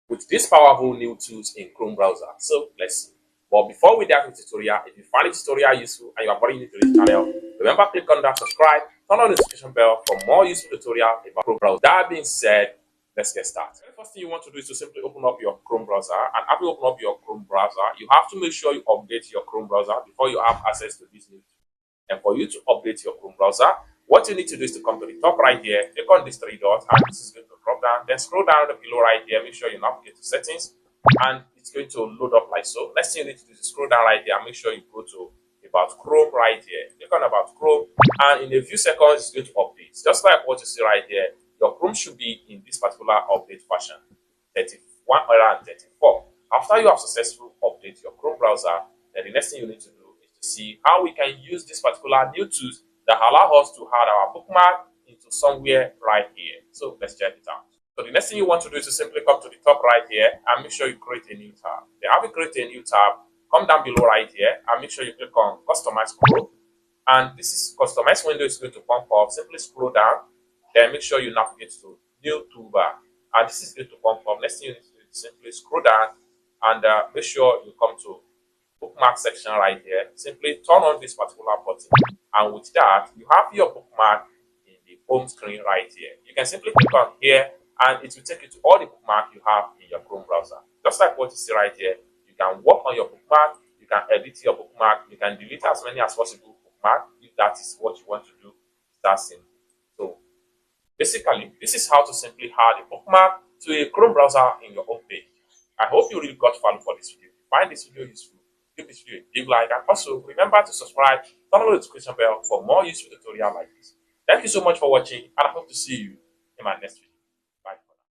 with these powerful new tools in Chrome browser. So let's see. But before we dive into the tutorial, if you find the tutorial useful and you are brand new to this channel, remember click on that subscribe, turn on the notification bell for more useful tutorial about Chrome browser. That being said, let's get started. The first thing you want to do is to simply open up your Chrome browser. And after you open up your Chrome browser, you have to make sure you update your Chrome browser before you have access to this new tool. And for you to update your Chrome browser, what you need to do is to come to the top right here, click on these three dots, and this is going to drop down. Then scroll down the below right here, make sure you navigate to settings, and it's going to load up like so. Next thing you need to do is scroll down right here and make sure you go to about Chrome right here. Click on about Chrome, and in a few seconds, it's going to update. Just like what you see right here, your Chrome should be in this particular update version, 3134. After you have successfully updated your Chrome browser, then the next thing you need to do is to see how we can use this particular new tools that allow us to add our bookmark into somewhere right here. So let's check it out. So the next thing you want to do is to simply come to the top right here and make sure you create a new tab. Then after you create a new tab, come down below right here and make sure you click on Customize Chrome. And this is Customize window is going to pump up. Simply scroll down, then make sure you navigate to New Toolbar. And this is going to pump up. Next thing you need to do is simply scroll down and make sure you come to Bookmark section right here. Simply turn on this particular button. And with that, you have your bookmark in the home screen right here. You can simply click on here and it will take you to all the bookmark you have in your Chrome browser. Just like what you see right here, you can work on your bookmark, you can edit your bookmark, you can delete as many as possible bookmark if that is what you want to do. That's it. So basically, this is how to simply add a bookmark to a Chrome browser in your home page. I hope you really got value for this video. If you find this video useful, give this video a big like, and also remember to subscribe, turn on the notification bell for more useful tutorials like this. Thank you so much for watching, and I hope to see you in my next video.